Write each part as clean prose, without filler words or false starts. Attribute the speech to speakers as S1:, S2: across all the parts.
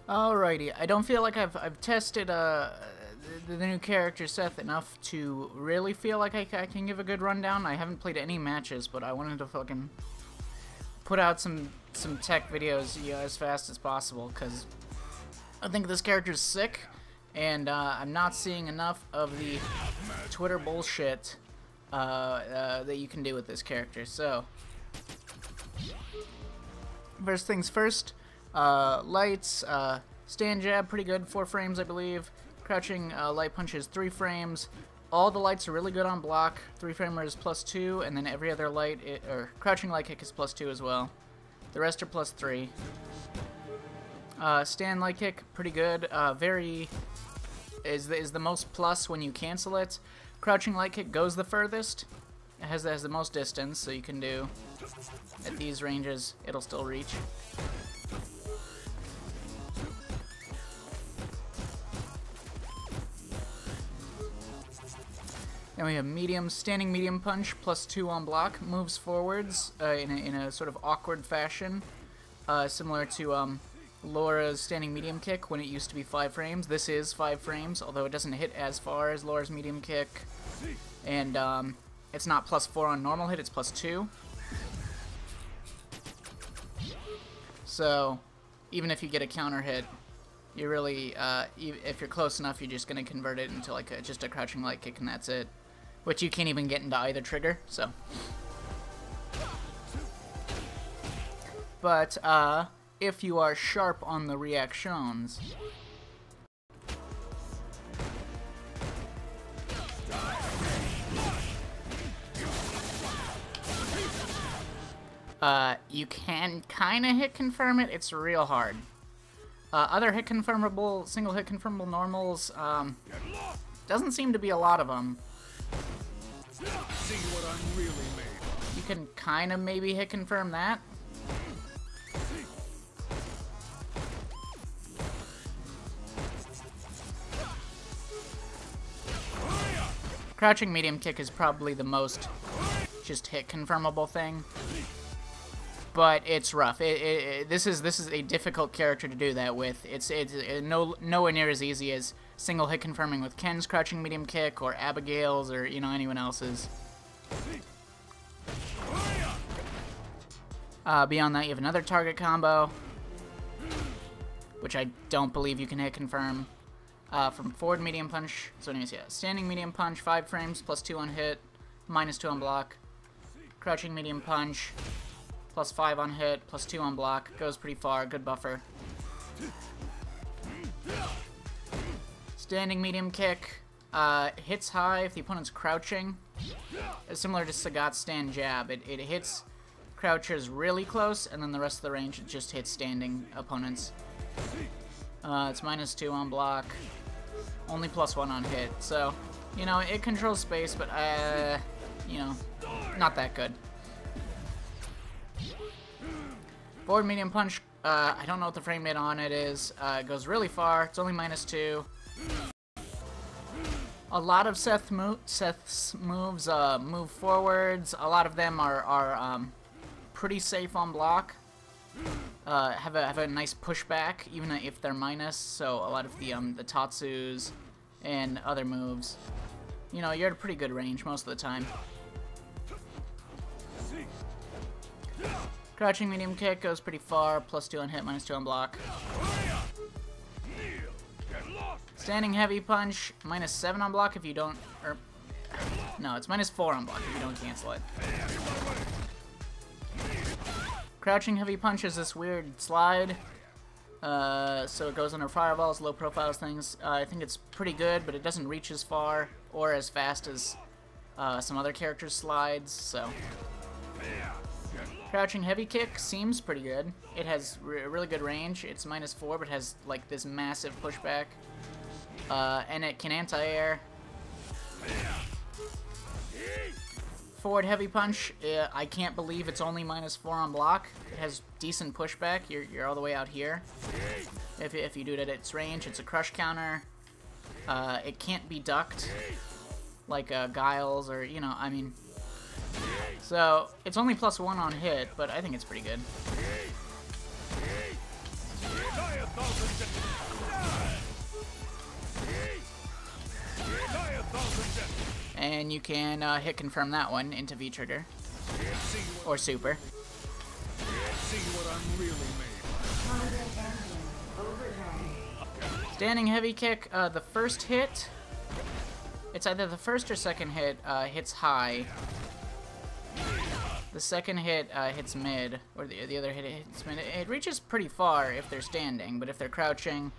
S1: Alrighty, I don't feel like I've tested the new character Seth enough to really feel like I can give a good rundown. I haven't played any matches, but I wanted to fucking put out some tech videos, you know, as fast as possible, because I think this character's sick, and I'm not seeing enough of the Twitter bullshit that you can do with this character. So, first things first. Lights, stand jab, pretty good, 4 frames I believe. Crouching light punch is 3 frames. All the lights are really good on block. 3 framer is +2, and then every other light, or crouching light kick is +2 as well. The rest are +3. Stand light kick, pretty good. Is the most plus when you cancel it. Crouching light kick goes the furthest. It has the most distance, so you can do at these ranges. It'll still reach. Then we have medium, standing medium punch, +2 on block, moves forwards in a sort of awkward fashion, similar to Laura's standing medium kick when it used to be 5 frames. This is 5 frames, although it doesn't hit as far as Laura's medium kick, and it's not +4 on normal hit, it's +2. So even if you get a counter hit, you really, if you're close enough, you're just going to convert it into like just a crouching light kick, and that's it. Which you can't even get into either trigger, so. But, if you are sharp on the reactions, you can kinda hit confirm it. It's real hard. Other hit confirmable, single hit confirmable normals, doesn't seem to be a lot of them.
S2: See what I'm really made.
S1: You can kind of maybe hit confirm that. Crouching medium kick is probably the most just hit confirmable thing, but it's rough. This is a difficult character to do that with. It's nowhere near as easy as single hit confirming with Ken's crouching medium kick or Abigail's or, you know, anyone else's. Beyond that, you have another target combo, which I don't believe you can hit confirm. From forward medium punch. So anyways, yeah, standing medium punch, 5 frames, +2 on hit, -2 on block. Crouching medium punch, +5 on hit, +2 on block. Goes pretty far, good buffer. Standing medium kick, hits high if the opponent's crouching. It's similar to Sagat's stand jab. It hits crouchers really close, and then the rest of the range it just hits standing opponents. It's -2 on block, only +1 on hit. So, you know, it controls space, but you know, not that good. Forward medium punch, I don't know what the frame rate on it is. It goes really far. It's only -2. A lot of Seth's moves move forwards. A lot of them are pretty safe on block. Have a nice pushback, even if they're minus. So a lot of the Tatsus and other moves, you know, you're at a pretty good range most of the time. Crouching medium kick goes pretty far, +2 on hit, -2 on block. Standing heavy punch, -7 on block if you don't, or no, it's -4 on block if you don't cancel it. Crouching heavy punch is this weird slide, so it goes under fireballs, low profiles things. I think it's pretty good, but it doesn't reach as far or as fast as some other characters' slides, so. Crouching heavy kick seems pretty good. It has really good range. It's -4, but has like this massive pushback, and it can anti-air. Forward heavy punch, I can't believe it's only -4 on block. It has decent pushback. You're all the way out here. If you do it at its range, it's a crush counter. It can't be ducked like Giles or, you know, I mean. So it's only +1 on hit, but I think it's pretty good. then you can hit confirm that one into V trigger or super.
S2: See what I'm really made of.
S1: Standing heavy kick, the first hit, it's either the first or second hit hits high. The second hit hits mid, or the other hit hits mid. It reaches pretty far if they're standing, but if they're crouching,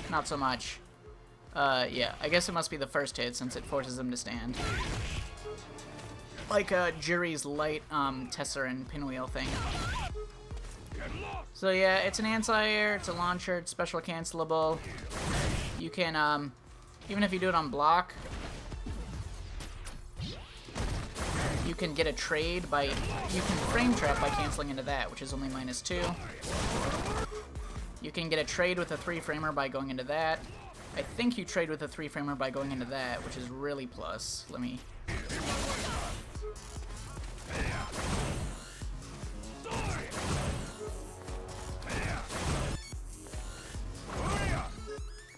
S1: not so much. Yeah, I guess it must be the first hit since it forces them to stand. Like Jury's light Tesserin pinwheel thing. So yeah, it's an anti-air, it's a launcher, it's special cancelable. You can, even if you do it on block, you can get a trade by, you can frame trap by canceling into that, which is only -2. You can get a trade with a 3-framer by going into that. I think you trade with a 3-framer by going into that, which is really plus. Let me...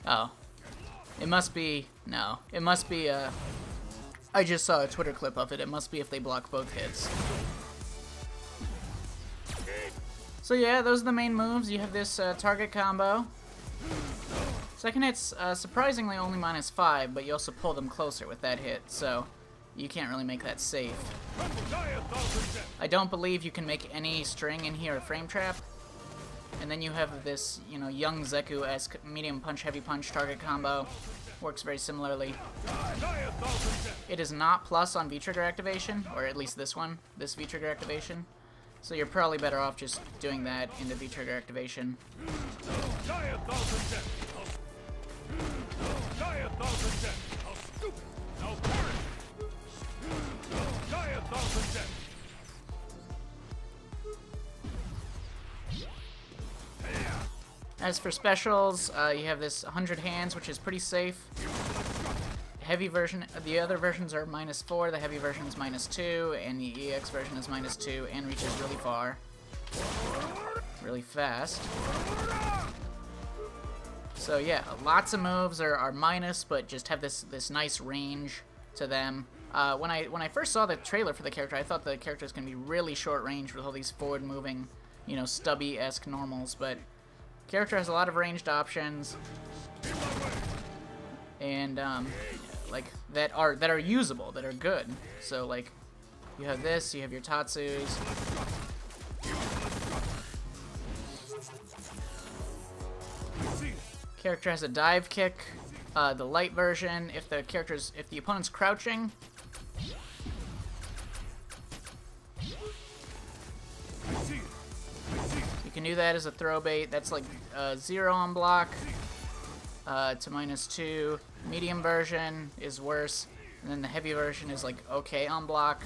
S1: Oh. It must be... No. It must be, I just saw a Twitter clip of it. It must be if they block both hits. So yeah, those are the main moves. You have this target combo. Second hit's surprisingly only -5, but you also pull them closer with that hit, so you can't really make that safe. I don't believe you can make any string in here a frame trap. And then you have this, you know, young Zeku-esque medium punch, heavy punch target combo. Works very similarly. It is not plus on V-trigger activation, or at least this one, this V-trigger activation. So you're probably better off just doing that into V-trigger activation. As for specials, you have this 100 hands, which is pretty safe. Heavy version, the other versions are -4, the heavy version is -2, and the EX version is -2, and reaches really far. Really fast. So yeah, lots of moves are minus, but just have this nice range to them. When I first saw the trailer for the character, I thought the character was going to be really short range with all these forward-moving, you know, stubby-esque normals, but character has a lot of ranged options, and like that are usable, that are good. So like, you have this, you have your Tatsus. Character has a dive kick, the light version. If the opponent's crouching, you can do that as a throw bait. That's like 0 on block to -2. Medium version is worse, and then the heavy version is like okay on block,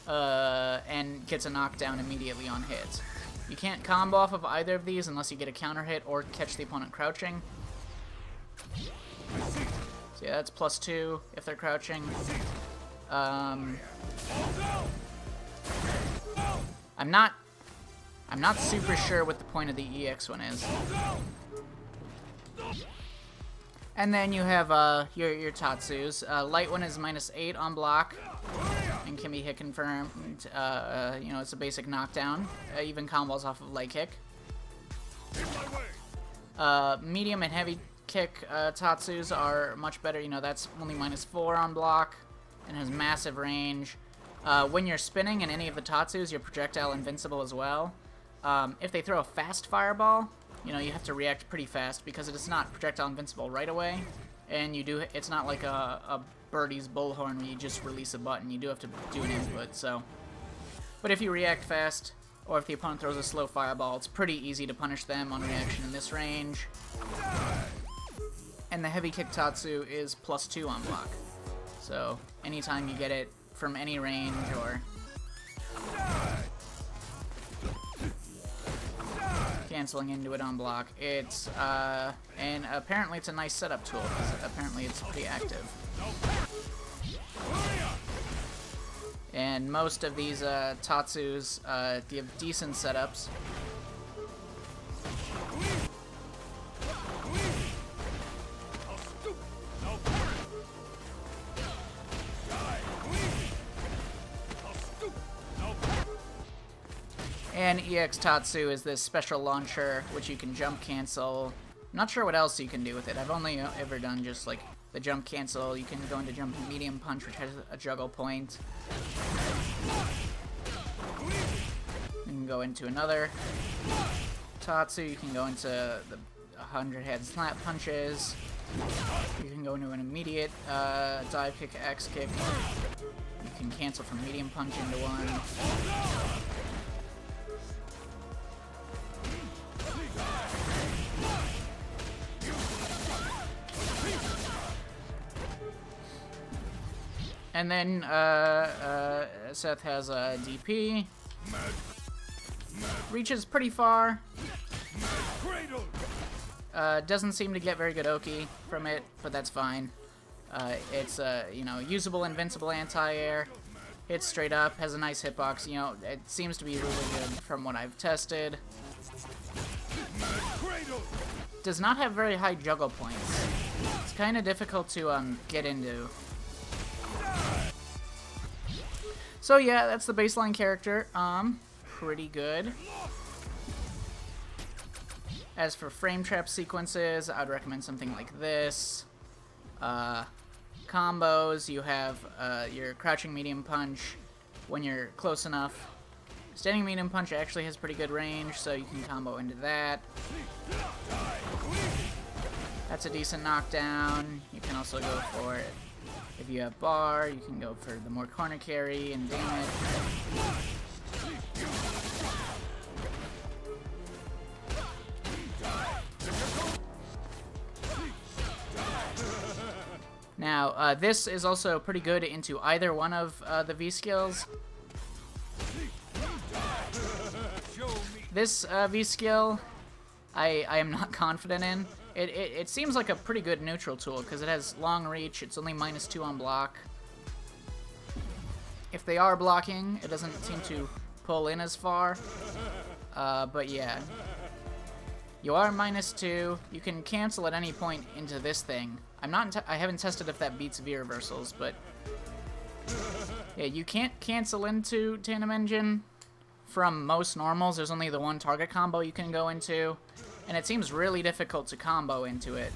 S1: and gets a knockdown immediately on hit. You can't combo off of either of these unless you get a counter hit or catch the opponent crouching. So yeah, that's +2 if they're crouching. I'm not super sure what the point of the EX one is. And then you have your Tatsus. Light one is -8 on block and can be hit confirmed. You know, it's a basic knockdown. Even combos off of light kick. Medium and heavy kick Tatsus are much better. You know, that's only -4 on block and has massive range. When you're spinning in any of the Tatsus, you're projectile invincible as well. If they throw a fast fireball, you know, you have to react pretty fast because it is not projectile invincible right away, and it's not like a Birdie's Bullhorn where you just release a button. You do have to do an input, so. But if you react fast, or if the opponent throws a slow fireball, it's pretty easy to punish them on reaction in this range. And the heavy kick Tatsu is +2 on block. So anytime you get it from any range or canceling into it on block, it's and apparently it's a nice setup tool because apparently it's pretty active. And most of these Tatsus give decent setups. And EX Tatsu is this special launcher, which you can jump cancel. I'm not sure what else you can do with it. I've only ever done just, like, the jump cancel. You can go into jump medium punch, which has a juggle point. You can go into another Tatsu. You can go into the 100-head slap punches. You can go into an immediate dive kick, X kick. You can cancel from medium punch into one. And then Seth has a DP. Reaches pretty far. Doesn't seem to get very good Oki from it, but that's fine. It's you know, usable invincible anti-air. Hits straight up, has a nice hitbox. You know, it seems to be really good from what I've tested. Does not have very high juggle points. It's kind of difficult to get into. So yeah, that's the baseline character. Pretty good. As for frame trap sequences, I'd recommend something like this. Combos, you have your crouching medium punch when you're close enough. Standing medium punch actually has pretty good range, so you can combo into that. That's a decent knockdown. You can also go for it. If you have bar, you can go for the more corner carry and damage. Now, this is also pretty good into either one of the V skills. This V skill, I am not confident in. It seems like a pretty good neutral tool because it has long reach. It's only -2 on block. If they are blocking, it doesn't seem to pull in as far. But yeah, you are -2. You can cancel at any point into this thing. I haven't tested if that beats V reversals, but yeah, you can't cancel into Tandem Engine from most normals. There's only the one target combo you can go into. And it seems really difficult to combo into it.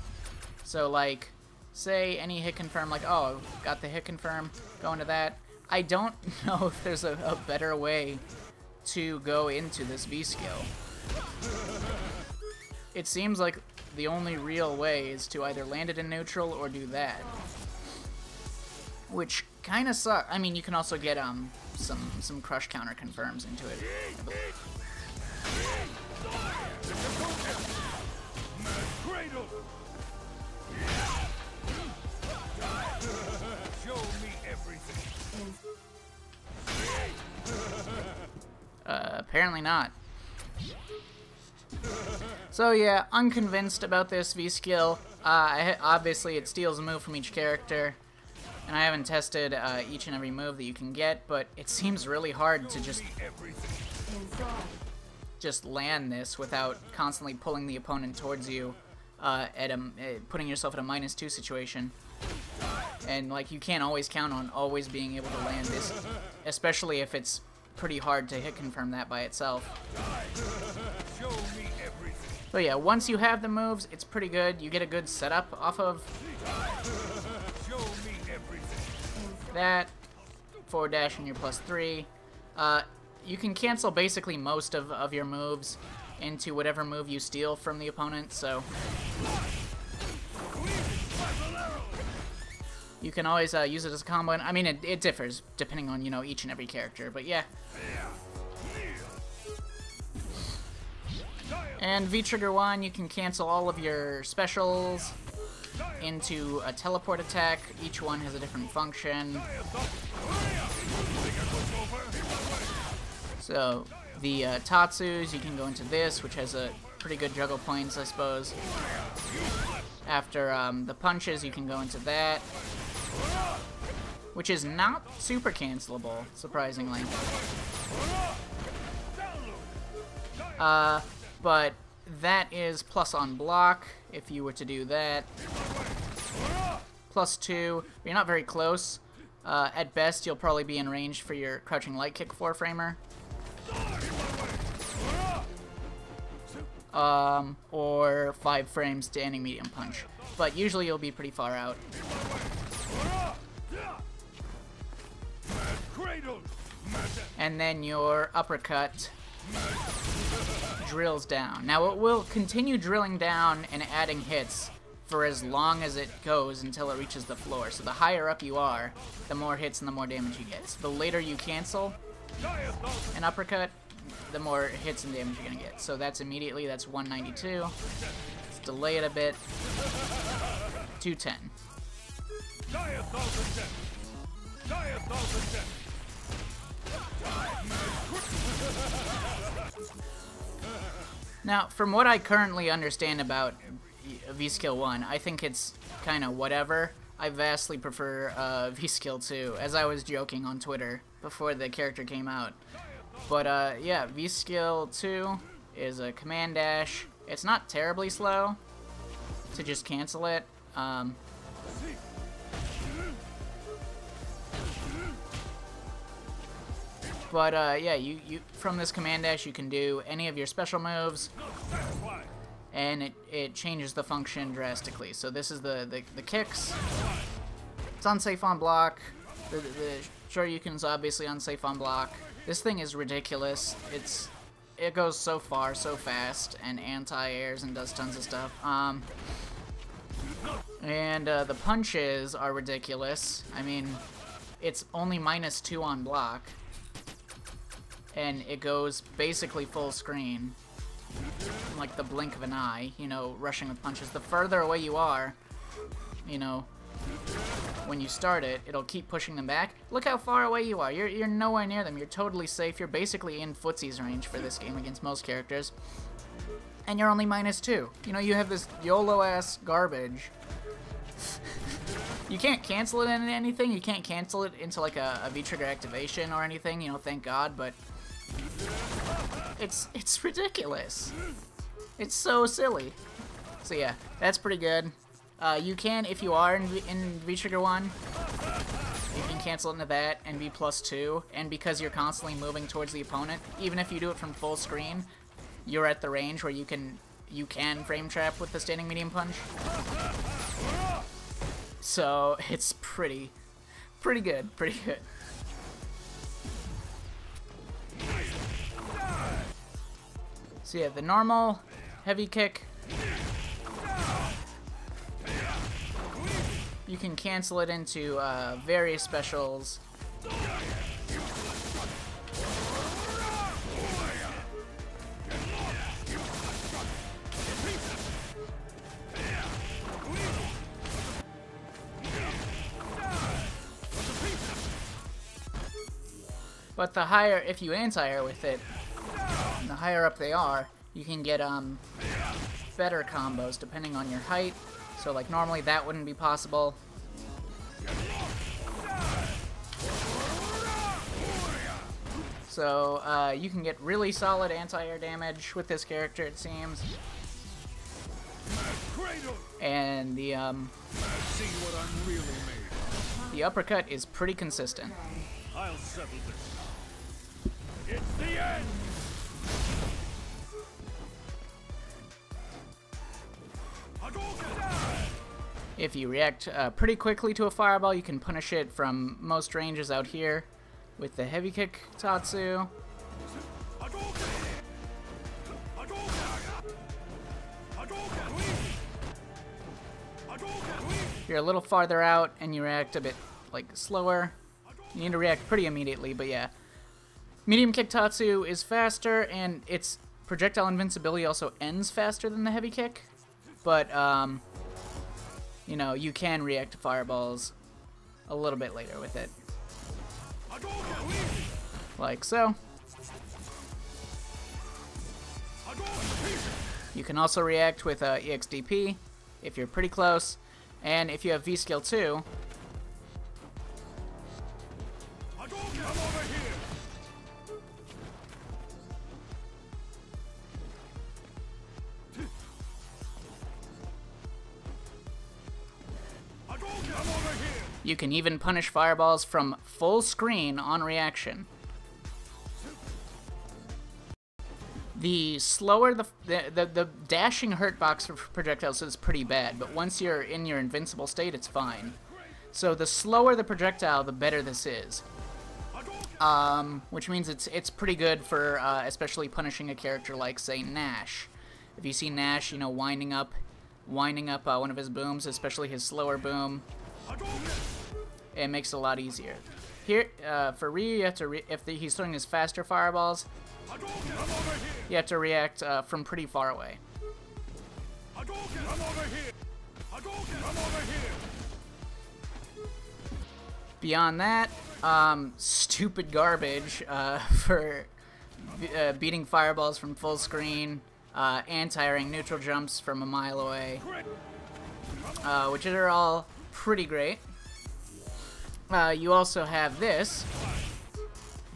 S1: So, like, say any hit confirm, like, oh, got the hit confirm, go into that. I don't know if there's a better way to go into this V skill. It seems like the only real way is to either land it in neutral or do that. Which kind of sucks. I mean, you can also get some crush counter confirms into it. Apparently not. So yeah, unconvinced about this V skill. Obviously it steals a move from each character, and I haven't tested each and every move that you can get, but it seems really hard to just land this without constantly pulling the opponent towards you, putting yourself in a -2 situation. And like, you can't always count on always being able to land this, especially if it's pretty hard to hit confirm that by itself. But yeah, once you have the moves, it's pretty good. You get a good setup off of that. Forward dash and your +3. You can cancel basically most of your moves into whatever move you steal from the opponent, so you can always use it as a combo. And I mean, it differs depending on, you know, each and every character, but yeah. And V-Trigger 1, you can cancel all of your specials into a teleport attack. Each one has a different function. So, the Tatsus, you can go into this, which has a pretty good juggle points, I suppose. After the punches, you can go into that, which is not super cancelable, surprisingly. But that is plus on block, if you were to do that. +2, you're not very close. At best, you'll probably be in range for your crouching light kick 4-framer. or 5 frames standing medium punch. But usually you'll be pretty far out. And then your uppercut drills down. Now it will continue drilling down and adding hits for as long as it goes until it reaches the floor. So the higher up you are, the more hits and the more damage you get. So the later you cancel an uppercut, the more hits and damage you're gonna get. So that's immediately, that's 192. Let's delay it a bit. 210. Now, from what I currently understand about V-Skill 1, I think it's kind of whatever. I vastly prefer V-Skill 2, as I was joking on Twitter before the character came out. But yeah, V-Skill 2 is a command dash. It's not terribly slow to just cancel it. But yeah, you from this command dash you can do any of your special moves, and it changes the function drastically. So this is the kicks. It's unsafe on block. The Shoryuken's obviously unsafe on block. This thing is ridiculous. It goes so far, so fast, and anti-airs and does tons of stuff. And the punches are ridiculous. I mean, it's only -2 on block, and it goes basically full screen, in like the blink of an eye, you know, rushing with punches. The further away you are, you know, when you start it, it'll keep pushing them back. Look how far away you are. You're nowhere near them. You're totally safe. You're basically in footsie's range for this game against most characters. And you're only -2. You know, you have this YOLO-ass garbage. You can't cancel it into anything. You can't cancel it into like a V-trigger activation or anything, you know, thank God, but it's ridiculous. It's so silly. So yeah, that's pretty good. You can, if you are in V-Trigger 1, you can cancel into that and be +2, and because you're constantly moving towards the opponent, even if you do it from full screen, you're at the range where you can frame trap with the standing medium punch. So it's pretty good. So yeah, the normal heavy kick, you can cancel it into various specials. But the higher, if you anti-air with it, the higher up they are, you can get better combos depending on your height. So like normally that wouldn't be possible. So you can get really solid anti-air damage with this character, it seems. And the uppercut is pretty consistent.
S2: I'll settle this. It's the end.
S1: If you react pretty quickly to a fireball, you can punish it from most ranges out here with the heavy kick Tatsu. If you're a little farther out and you react a bit like slower, you need to react pretty immediately, but yeah. Medium kick Tatsu is faster, and its projectile invincibility also ends faster than the heavy kick. But, you know, you can react to fireballs a little bit later with it. Like so. You can also react with EXDP if you're pretty close. And if you have V-Skill 2, you can even punish fireballs from full screen on reaction. the slower the dashing hurt box for projectiles is pretty bad, but once you're in your invincible state, it's fine. So the slower the projectile, the better this is. Which means it's pretty good for especially punishing a character like, say, Nash. If you see Nash, you know, winding up one of his booms, especially his slower boom, it makes it a lot easier. Here, for Ryu, you have to he's throwing his faster fireballs, you have to react from pretty far away. Beyond that, stupid garbage for beating fireballs from full screen, anti-airing neutral jumps from a mile away, which are all pretty great. You also have this,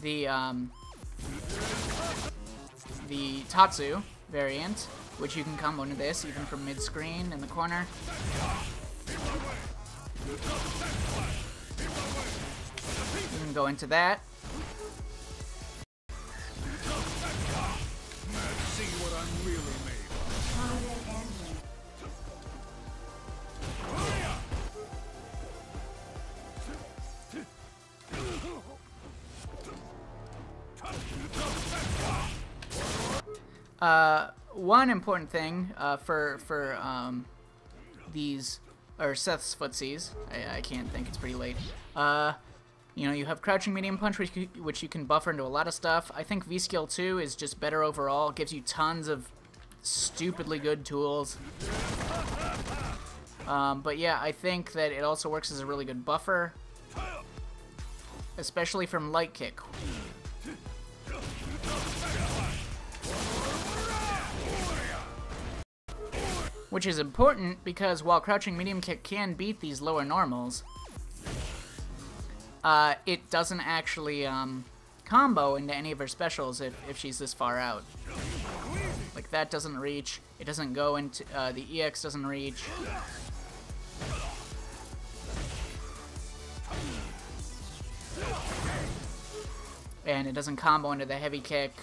S1: the Tatsu variant, which you can combo into this even from mid-screen in the corner. You can go into that.
S2: See what I'm really made
S1: of. One important thing for these, or Seth's footsies, I can't think, it's pretty late. You know, you have Crouching Medium Punch, which you can buffer into a lot of stuff. I think V-Skill 2 is just better overall. It gives you tons of stupidly good tools. But yeah, I think that it also works as a really good buffer, especially from Light Kick. Which is important because while Crouching Medium Kick can beat these lower normals, it doesn't actually combo into any of her specials if she's this far out. Like, that doesn't reach, it doesn't go into, the EX doesn't reach. And it doesn't combo into the heavy kick.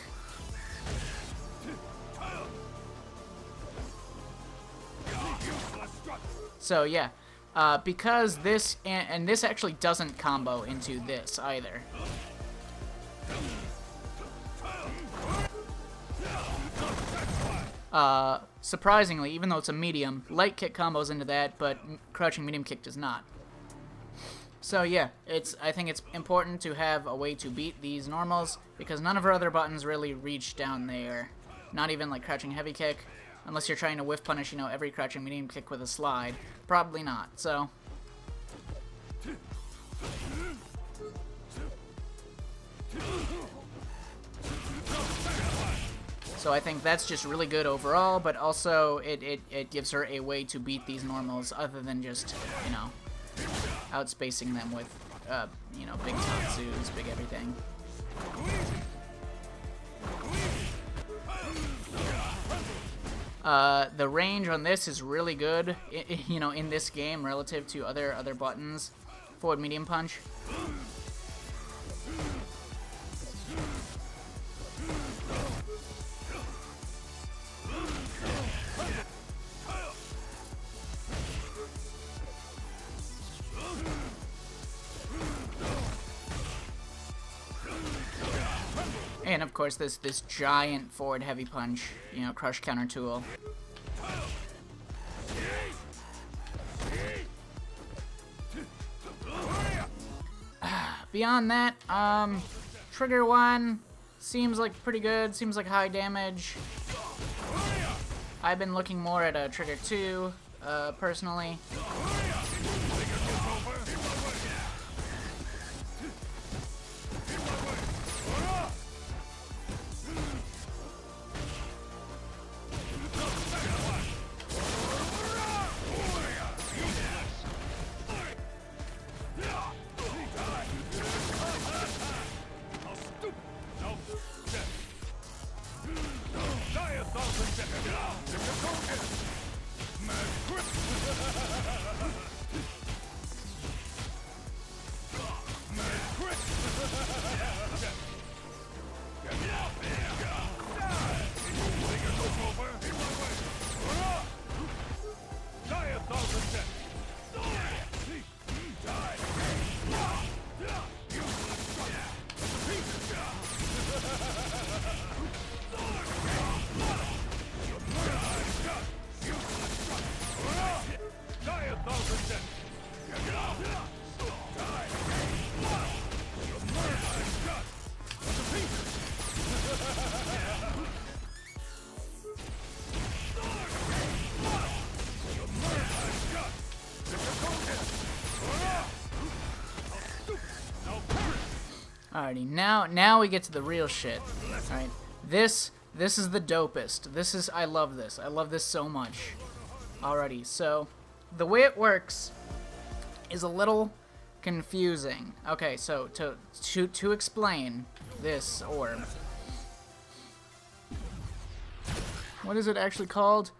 S1: So yeah, because this, and this actually doesn't combo into this either. Surprisingly, even though it's a medium, Light Kick combos into that, but Crouching Medium Kick does not. So yeah, I think it's important to have a way to beat these normals, because none of her other buttons really reach down there. Not even like Crouching Heavy Kick. Unless you're trying to whiff punish, you know, every Crouching Medium Kick with a slide. Probably not, so. So I think that's just really good overall, but also it gives her a way to beat these normals other than just, you know, outspacing them with, you know, big Tatsus, big everything. The range on this is really good, you know, in this game relative to other buttons. Forward medium punch. And of course this giant forward heavy punch, you know, crush counter tool. Beyond that, trigger 1 seems like pretty good, seems like high damage. I've been looking more at trigger 2, personally. Alrighty, now we get to the real shit. Alright, this is the dopest. I love this. I love this so much. Alrighty, so the way it works is a little confusing. Okay, so to explain this orb. What is it actually called?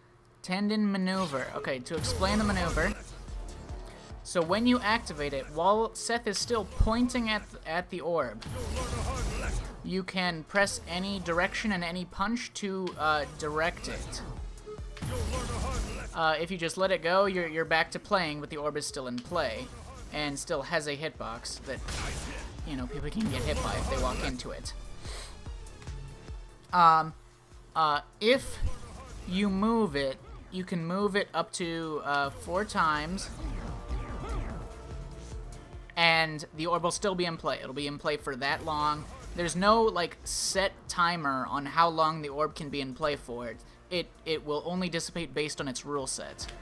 S1: Tendon maneuver. Okay, to explain the maneuver. So when you activate it, while Seth is still pointing at the orb, you can press any direction and any punch to direct it. If you just let it go, you're back to playing, but the orb is still in play and still has a hitbox that, you know, people can get hit by if they walk into it. If you move it, you can move it up to 4 times, and the orb will still be in play. It'll be in play for that long. There's no, like, set timer on how long the orb can be in play for. It will only dissipate based on its rule set.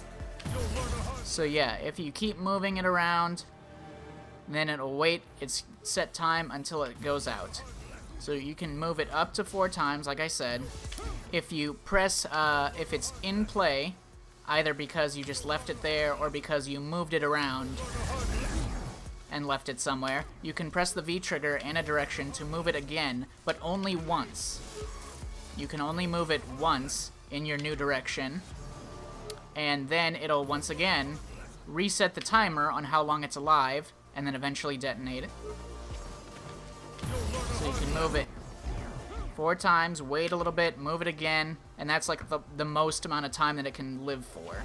S1: So yeah, if you keep moving it around, then it'll wait its set time until it goes out. So you can move it up to 4 times, like I said. If you press, if it's in play, either because you just left it there or because you moved it around and left it somewhere, you can press the V trigger in a direction to move it again, but only once. You can only move it once in your new direction, and then it'll once again reset the timer on how long it's alive, and then eventually detonate it. So you can move it 4 times, wait a little bit, move it again, and that's like the most amount of time that it can live for.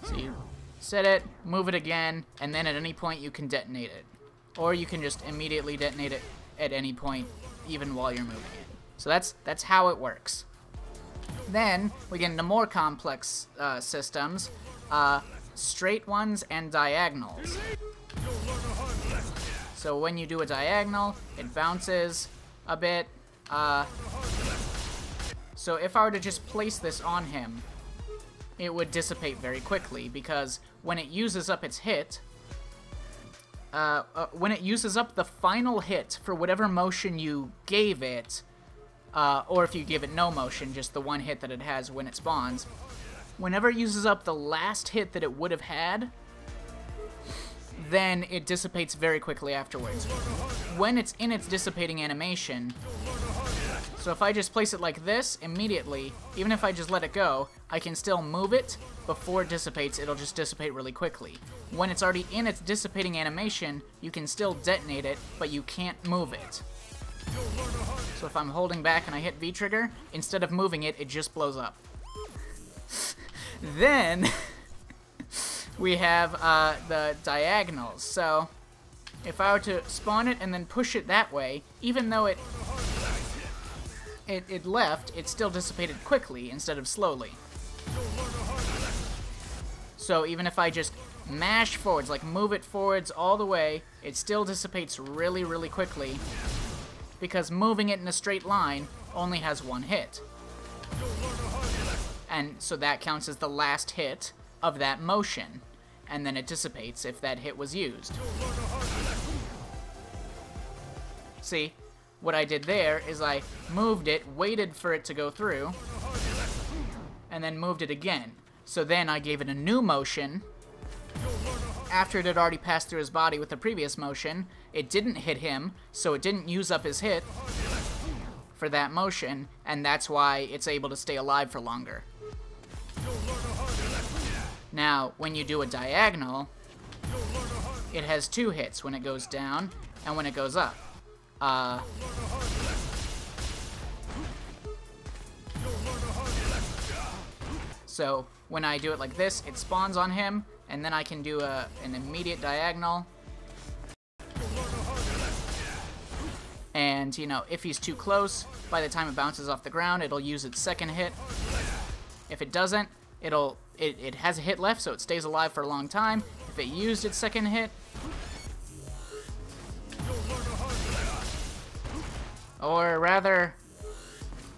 S1: So you set it, move it again, and then at any point you can detonate it. Or you can just immediately detonate it at any point, even while you're moving it. So that's how it works. Then we get into more complex systems, straight ones and diagonals. So when you do a diagonal, it bounces a bit. So if I were to just place this on him, it would dissipate very quickly, because when it uses up its hit, when it uses up the final hit for whatever motion you gave it, or if you give it no motion, just the one hit that it has when it spawns, whenever it uses up the last hit that it would have had, then it dissipates very quickly afterwards. When it's in its dissipating animation, so if I just place it like this, immediately, even if I just let it go, I can still move it. Before it dissipates, it'll just dissipate really quickly. When it's already in its dissipating animation, you can still detonate it, but you can't move it. So if I'm holding back and I hit V trigger, instead of moving it, it just blows up. Then we have the diagonals. So if I were to spawn it and then push it that way, even though it left, it still dissipated quickly instead of slowly. So even if I just mash forwards, like move it forwards all the way, it still dissipates really, really quickly, because moving it in a straight line only has 1 hit. And so that counts as the last hit of that motion, and then it dissipates if that hit was used. See? What I did there is I moved it, waited for it to go through, and then moved it again. So then I gave it a new motion. After it had already passed through his body with the previous motion, it didn't hit him, so it didn't use up his hit for that motion, and that's why it's able to stay alive for longer. Now, when you do a diagonal, it has 2 hits when it goes down and when it goes up. So when I do it like this, it spawns on him, and then I can do an immediate diagonal. And, you know, if he's too close, by the time it bounces off the ground, it'll use its second hit. If it doesn't, it has a hit left, so it stays alive for a long time. If it used its second hit, or rather,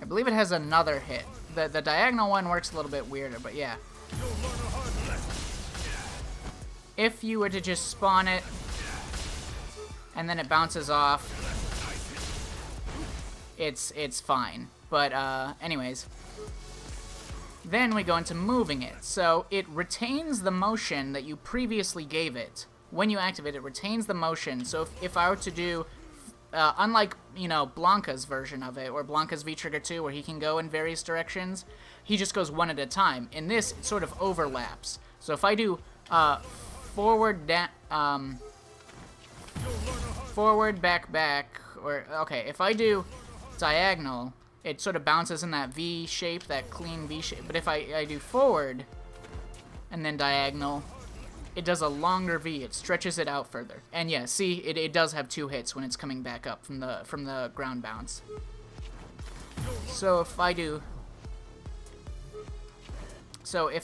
S1: I believe it has another hit. The diagonal one works a little bit weirder, but yeah. If you were to just spawn it and then it bounces off, it's fine. But anyways, then we go into moving it. So it retains the motion that you previously gave it. When you activate it, it retains the motion. So if I were to do, unlike, you know, Blanca's version of it, or Blanca's V-Trigger 2, where he can go in various directions, he just goes one at a time. In this, it sort of overlaps. So if I do forward, forward, back, or, okay, if I do diagonal, it sort of bounces in that V shape, that clean V shape. But if I do forward and then diagonal, it does a longer V. It stretches it out further. And yeah, see, it does have 2 hits when it's coming back up from the ground bounce. So if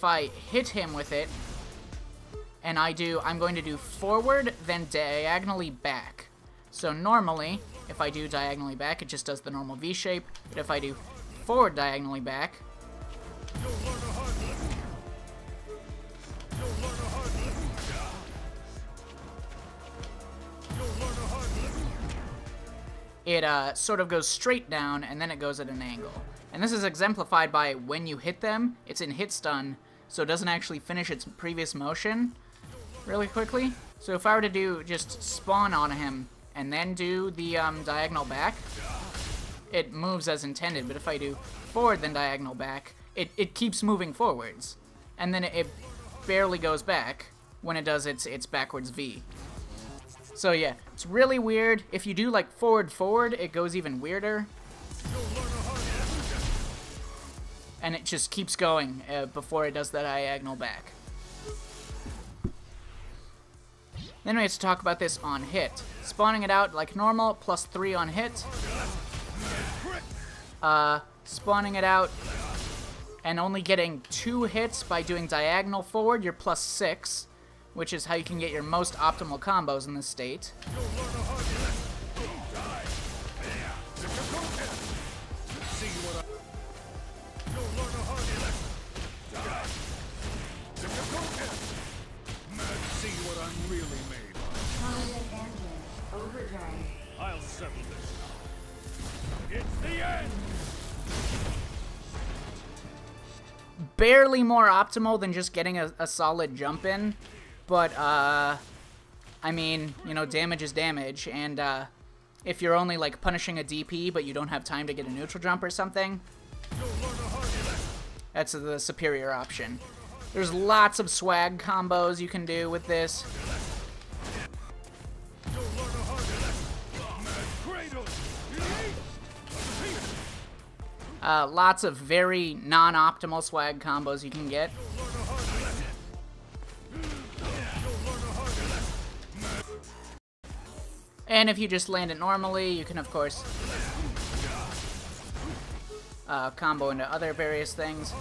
S1: I hit him with it, and I'm going to do forward, then diagonally back. So normally, if I do diagonally back, it just does the normal V shape. But if I do forward diagonally back, it sort of goes straight down, and then it goes at an angle. And this is exemplified by when you hit them, it's in hit stun, so it doesn't actually finish its previous motion really quickly. So if I were to do just spawn on him and then do the diagonal back, it moves as intended. But if I do forward then diagonal back, it keeps moving forwards, and then it barely goes back when it does its backwards V. So yeah, it's really weird. If you do like forward, it goes even weirder. And it just keeps going before it does the diagonal back. Then we have to talk about this on hit. Spawning it out like normal, +3 on hit. Spawning it out and only getting 2 hits by doing diagonal forward, you're +6, which is how you can get your most optimal combos in this state.
S2: I'll settle this. It's the end.
S1: Barely more optimal than just getting a solid jump in, but I mean, you know, damage is damage, and if you're only like punishing a DP but you don't have time to get a neutral jump or something, that's the superior option. There's lots of swag combos you can do with this. Lots of very non-optimal swag combos you can get. And if you just land it normally, you can of course combo into other various things.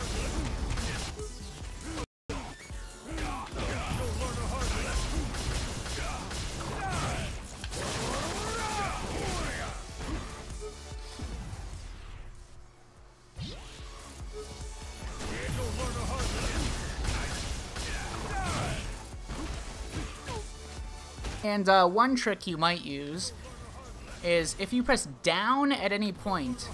S1: And one trick you might use is if you press down at any point,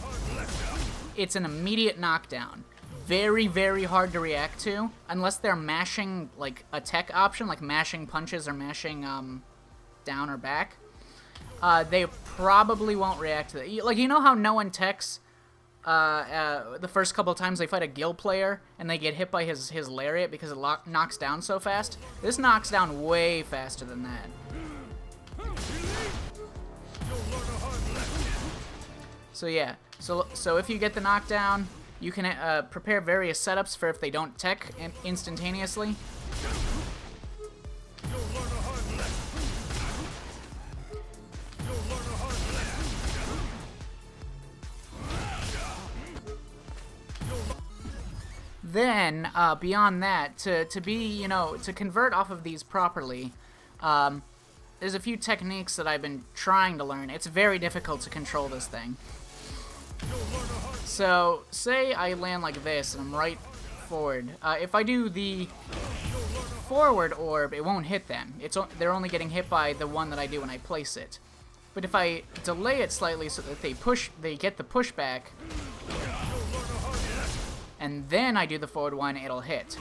S1: it's an immediate knockdown. Very, very hard to react to, unless they're mashing like a tech option, like mashing punches or mashing down or back. They probably won't react to that. Like, you know how no one techs the first couple of times they fight a guild player and they get hit by his lariat because it knocks down so fast? This knocks down way faster than that. So yeah, so if you get the knockdown, you can prepare various setups for if they don't tech instantaneously. Then, beyond that, to be, you know, to convert off of these properly, there's a few techniques that I've been trying to learn. It's very difficult to control this thing. So, say I land like this and I'm right forward. If I do the forward orb, it won't hit them. They're only getting hit by the one that I do when I place it. But if I delay it slightly so that they get the pushback, and then I do the forward one, it'll hit.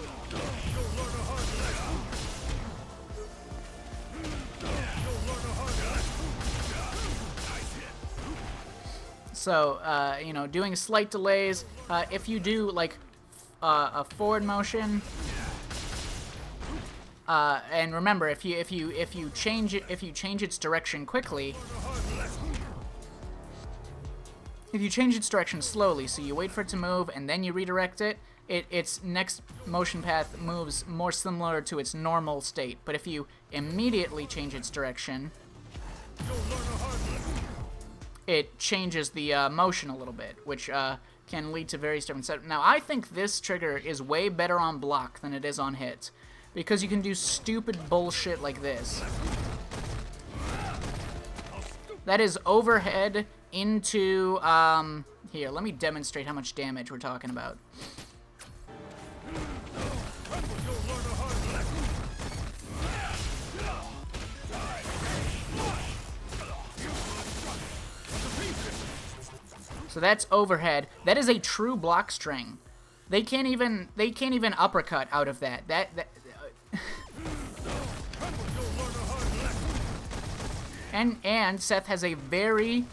S1: So, you know, doing slight delays, if you do, like, a forward motion, and remember, if you change its direction quickly, if you change its direction slowly, so you wait for it to move and then you redirect it, its next motion path moves more similar to its normal state. But if you immediately change its direction, it changes the motion a little bit, which can lead to various different setups. Now, I think this trigger is way better on block than it is on hit, because you can do stupid bullshit like this. That is overhead into, here, let me demonstrate how much damage we're talking about. So that's overhead. That is a true block string. They can't even uppercut out of that. And Seth has a very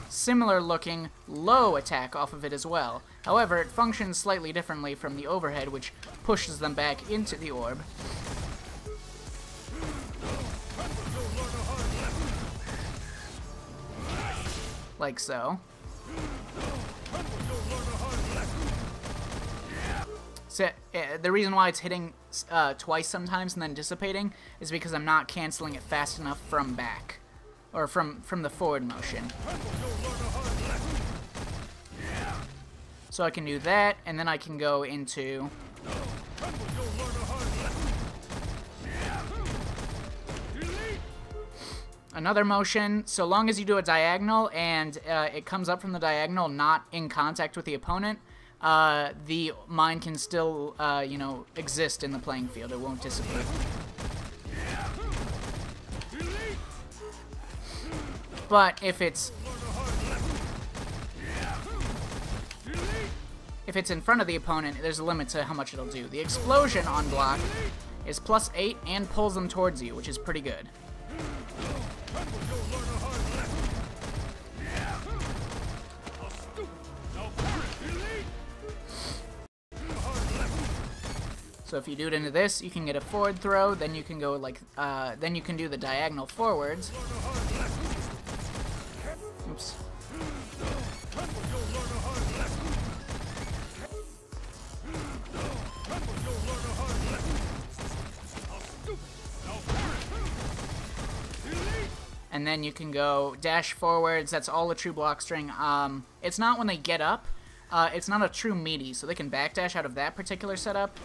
S1: similar looking low attack off of it as well. However, it functions slightly differently from the overhead, which pushes them back into the orb. Like so. So, the reason why it's hitting twice sometimes and then dissipating is because I'm not canceling it fast enough from back. Or from the forward motion. So I can do that, and then I can go into... another motion. So long as you do a diagonal and it comes up from the diagonal not in contact with the opponent, the mine can still, you know, exist in the playing field. It won't dissipate. But if it's in front of the opponent, there's a limit to how much it'll do. The explosion on block is +8 and pulls them towards you, which is pretty good. So if you do it into this, you can get a forward throw, then you can go like, then you can do the diagonal forwards. Oops. And then you can go dash forwards. That's all a true block string. It's not when they get up. It's not a true meaty, so they can backdash out of that particular setup.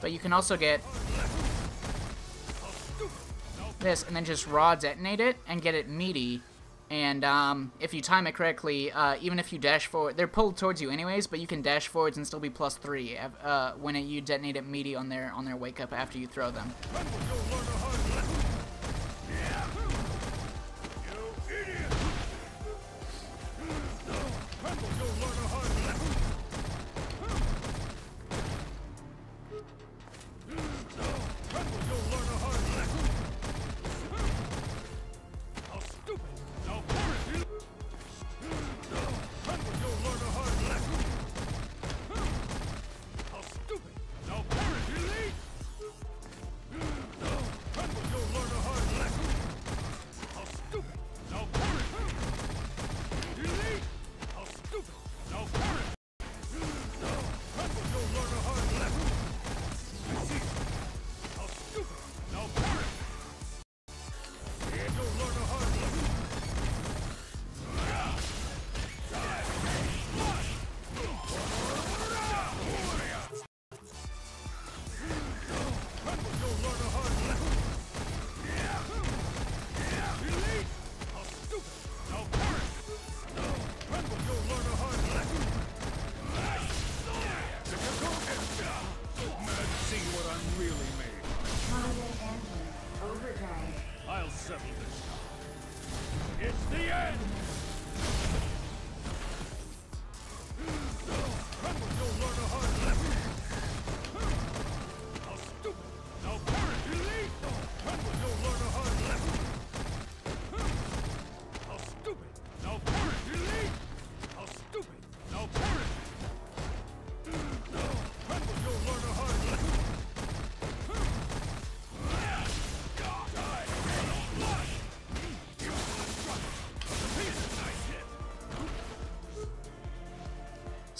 S1: But you can also get this and then just raw detonate it and get it meaty. And if you time it correctly, even if you dash forward, they're pulled towards you anyways, but you can dash forwards and still be +3 when you detonate it meaty on their wake up after you throw them.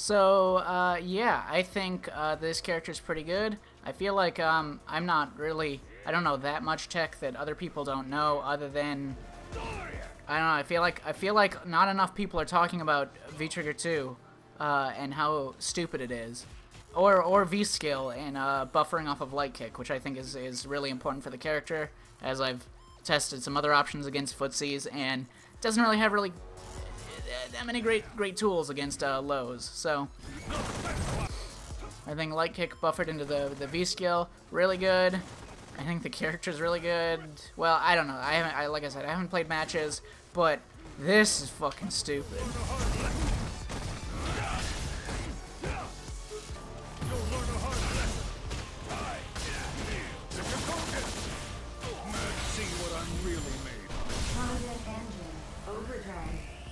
S1: So, yeah, I think this character's pretty good. I feel like I'm not really, I don't know that much tech that other people don't know, other than, I don't know, I feel like not enough people are talking about V-Trigger 2 and how stupid it is. Or V-Skill and buffering off of Light Kick, which I think is really important for the character, as I've tested some other options against footsies, and doesn't really have that many great tools against lows. So I think Light Kick buffered into the V-Skill, really good. I think the character's really good. Well, I don't know. Like I said, I haven't played matches, but this is fucking stupid.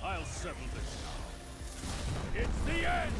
S2: I'll settle this now. It's the end!